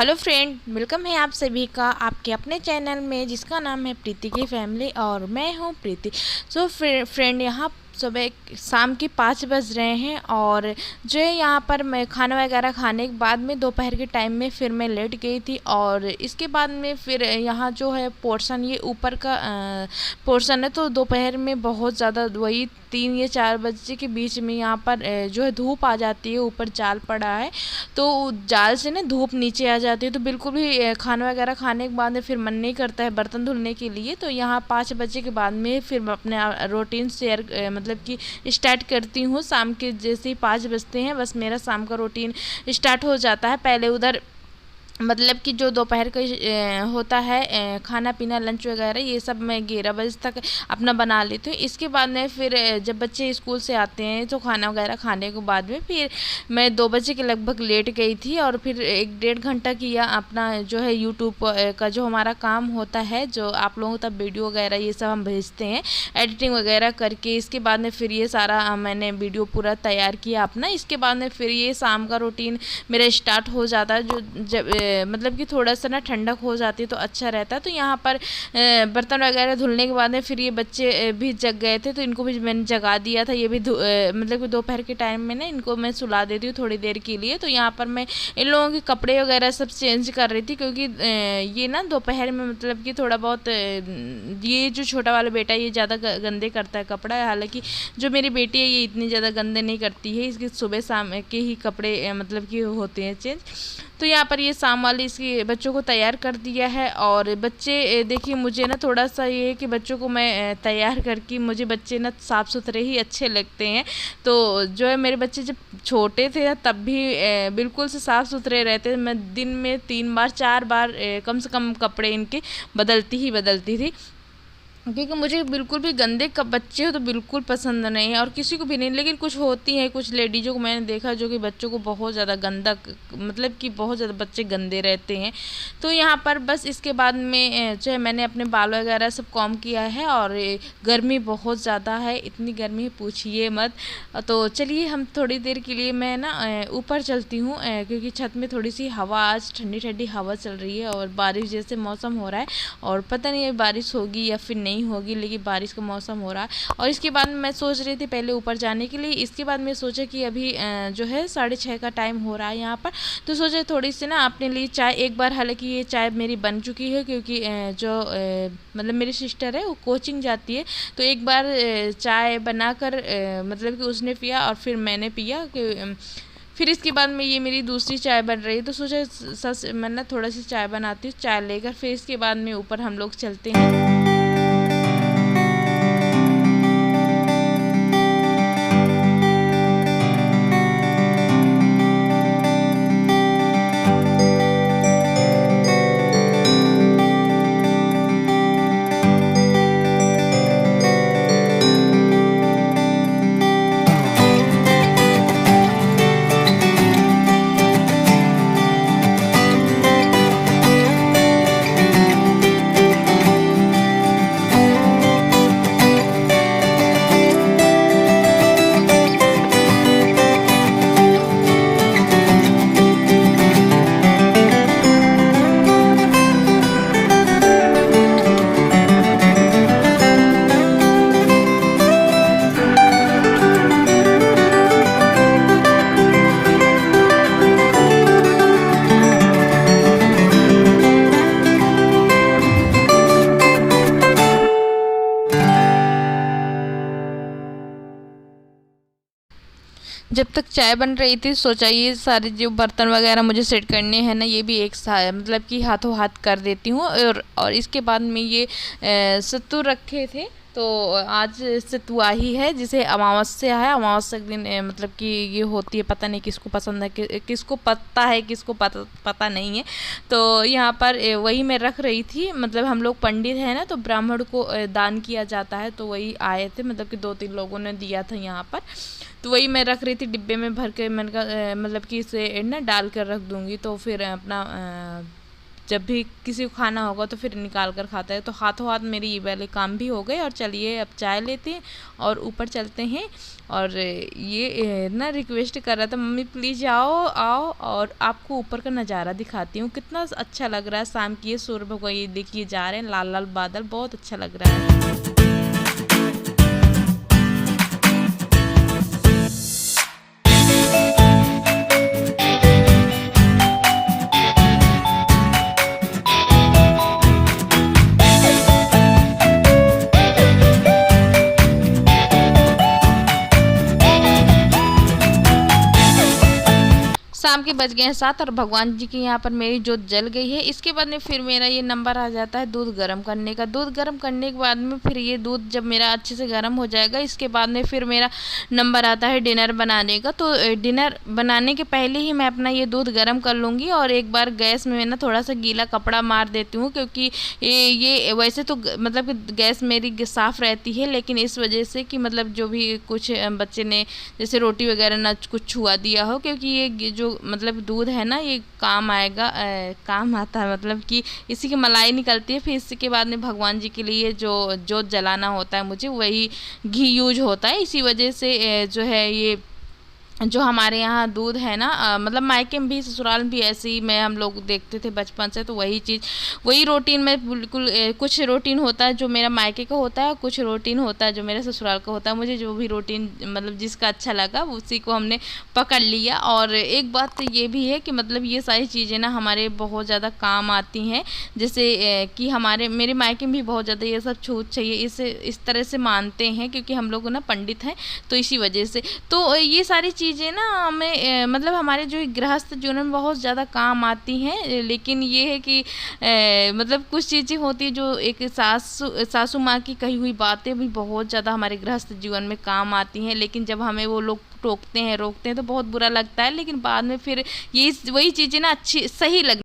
Hello friend, welcome है आप सभी का आपके अपने चैनल में जिसका नाम है प्रीति की फैमिली और मैं हूँ प्रीति। सो फ्रेंड, यहाँ सुबह शाम के 5 बज रहे हैं और जो है यहाँ पर मैं खाना वगैरह खाने के बाद में दोपहर के टाइम में फिर मैं लेट गई थी। और इसके बाद में फिर यहाँ जो है पोर्शन, ये ऊपर का पोर्शन है, तो दोपहर में बहुत ज़्यादा वही 3 या 4 बजे के बीच में यहाँ पर जो है धूप आ जाती है। ऊपर जाल पड़ा है तो जाल से ना धूप नीचे आ जाती है, तो बिल्कुल भी खाना वगैरह खाने के बाद में फिर मन नहीं करता है बर्तन धुलने के लिए। तो यहाँ 5 बजे के बाद में फिर मैं अपने रूटीन शेयर मतलब कि स्टार्ट करती हूँ। शाम के जैसे ही 5 बजते हैं बस मेरा शाम का रूटीन स्टार्ट हो जाता है। पहले उधर मतलब कि जो दोपहर का होता है खाना पीना लंच वगैरह ये सब मैं 11 बजे तक अपना बना लेती हूँ। इसके बाद में फिर जब बच्चे स्कूल से आते हैं तो खाना वगैरह खाने के बाद में फिर मैं 2 बजे के लगभग लेट गई थी और फिर 1-1.5 घंटा किया अपना जो है यूट्यूब का जो हमारा काम होता है, जो आप लोगों तक वीडियो वगैरह ये सब हम भेजते हैं एडिटिंग वगैरह करके। इसके बाद में फिर ये सारा मैंने वीडियो पूरा तैयार किया अपना। इसके बाद में फिर ये शाम का रूटीन मेरा स्टार्ट हो जाता है। जो जब मतलब कि थोड़ा सा ना ठंडक हो जाती है तो अच्छा रहता है। तो यहाँ पर बर्तन वगैरह धुलने के बाद में फिर ये बच्चे भी जग गए थे तो इनको भी मैंने जगा दिया था। ये भी मतलब कि दोपहर के टाइम में ना इनको मैं सुला देती हूँ थोड़ी देर के लिए। तो यहाँ पर मैं इन लोगों के कपड़े वगैरह सब चेंज कर रही थी क्योंकि ये ना दोपहर में मतलब कि थोड़ा बहुत ये जो छोटा वाला बेटा है ये ज़्यादा गंदे करता है कपड़ा। हालांकि जो मेरी बेटी है ये इतनी ज़्यादा गंदे नहीं करती है, इसके सुबह शाम के ही कपड़े मतलब कि होते हैं चेंज। तो यहाँ पर ये शाम वाले इसके बच्चों को तैयार कर दिया है। और बच्चे देखिए मुझे ना थोड़ा सा ये है कि बच्चों को मैं तैयार करके मुझे बच्चे ना साफ़ सुथरे ही अच्छे लगते हैं। तो जो है मेरे बच्चे जब छोटे थे ना तब भी बिल्कुल से साफ़ सुथरे रहते थे। मैं दिन में 3 बार 4 बार कम से कम कपड़े इनके बदलती थी क्योंकि मुझे बिल्कुल भी गंदे बच्चे हो तो बिल्कुल पसंद नहीं है और किसी को भी नहीं। लेकिन कुछ होती हैं कुछ लेडीज़ों को मैंने देखा जो कि बच्चों को बहुत ज़्यादा गंदा मतलब कि बहुत ज़्यादा बच्चे गंदे रहते हैं। तो यहाँ पर बस इसके बाद में जो है मैंने अपने बाल वगैरह सब कॉम किया है। और गर्मी बहुत ज़्यादा है, इतनी गर्मी पूछिए मत। तो चलिए हम थोड़ी देर के लिए मैं ना ऊपर चलती हूँ क्योंकि छत में थोड़ी सी हवा, आज ठंडी ठंडी हवा चल रही है और बारिश जैसे मौसम हो रहा है। और पता नहीं बारिश होगी या फिर नहीं होगी, लेकिन बारिश का मौसम हो रहा है। और इसके बाद मैं सोच रही थी पहले ऊपर जाने के लिए। इसके बाद मैं सोचा कि अभी जो है 6:30 का टाइम हो रहा है यहाँ पर, तो सोचा थोड़ी सी ना अपने लिए चाय एक बार, हालांकि ये चाय मेरी बन चुकी है क्योंकि जो मतलब मेरी सिस्टर है वो कोचिंग जाती है तो एक बार चाय बनाकर मतलब कि उसने पिया और फिर मैंने पिया कि फिर इसके बाद में ये मेरी दूसरी चाय बन रही है। तो सोचा सच मैं ना थोड़ा सी चाय बनाती हूँ, चाय लेकर फिर इसके बाद में ऊपर हम लोग चलते हैं। जब तक चाय बन रही थी सोचा ये सारे जो बर्तन वगैरह मुझे सेट करने हैं ना ये भी एक मतलब कि हाथों हाथ कर देती हूँ। और इसके बाद में ये सत्तू रखे थे तो आज सत्तू ही है जिसे अमावस्या है। अमावस्या के दिन मतलब कि ये होती है, पता नहीं किसको पसंद है किसको पता है किसको पता नहीं है। तो यहाँ पर वही मैं रख रही थी। मतलब हम लोग पंडित हैं ना तो ब्राह्मण को दान किया जाता है, तो वही आए थे मतलब कि 2-3 लोगों ने दिया था यहाँ पर। तो वही मैं रख रही थी डिब्बे में भर के। मैंने कहा मतलब कि इसे ना डाल कर रख दूँगी तो फिर अपना जब भी किसी को खाना होगा तो फिर निकाल कर खाता है। तो हाथों हाथ मेरे ये वाले काम भी हो गए। और चलिए अब चाय लेते हैं और ऊपर चलते हैं। और ये ना रिक्वेस्ट कर रहा था, मम्मी प्लीज़ आओ आओ, और आपको ऊपर का नज़ारा दिखाती हूँ कितना अच्छा लग रहा है। शाम की ये सूरज को ये देखिए जा रहे हैं, लाल लाल बादल, बहुत अच्छा लग रहा है। शाम के बज गए हैं 7 और भगवान जी की यहाँ पर मेरी जोत जल गई है। इसके बाद में फिर मेरा ये नंबर आ जाता है दूध गर्म करने का। दूध गर्म करने के बाद में फिर ये दूध जब मेरा अच्छे से गर्म हो जाएगा, इसके बाद में फिर मेरा नंबर आता है डिनर बनाने का। तो डिनर बनाने के पहले ही मैं अपना ये दूध गर्म कर लूँगी और एक बार गैस में ना थोड़ा सा गीला कपड़ा मार देती हूँ, क्योंकि ये वैसे तो मतलब कि गैस मेरी साफ़ रहती है, लेकिन इस वजह से कि मतलब जो भी कुछ बच्चे ने जैसे रोटी वगैरह ना कुछ छुआ दिया हो, क्योंकि ये जो मतलब दूध है ना ये काम आएगा, काम आता है, मतलब कि इसी की मलाई निकलती है। फिर इसके बाद में भगवान जी के लिए जो जोत जलाना होता है मुझे, वही घी यूज होता है। इसी वजह से जो है ये जो हमारे यहाँ दूध है ना, मतलब मायके में भी ससुराल में भी ऐसे ही मैं हम लोग देखते थे बचपन से। तो वही चीज़ वही रूटीन में बिल्कुल कुछ रूटीन होता है जो मेरा मायके का होता है, कुछ रूटीन होता है जो मेरे ससुराल का होता है। मुझे जो भी रूटीन मतलब जिसका अच्छा लगा उसी को हमने पकड़ लिया। और एक बात तो ये भी है कि मतलब ये सारी चीज़ें ना हमारे बहुत ज़्यादा काम आती हैं। जैसे कि हमारे मेरे मायके में भी बहुत ज़्यादा ये सब छूत चाहिए इस तरह से मानते हैं, क्योंकि हम लोग ना पंडित हैं, तो इसी वजह से तो ये सारी चीज़ें ना हमें मतलब हमारे जो गृहस्थ जीवन में बहुत ज़्यादा काम आती हैं। लेकिन ये है कि मतलब कुछ चीज़ें होती हैं जो एक सासू माँ की कही हुई बातें भी बहुत ज़्यादा हमारे गृहस्थ जीवन में काम आती हैं, लेकिन जब हमें वो लोग टोकते हैं रोकते हैं तो बहुत बुरा लगता है। लेकिन बाद में फिर ये वही चीज़ें ना अच्छी सही लग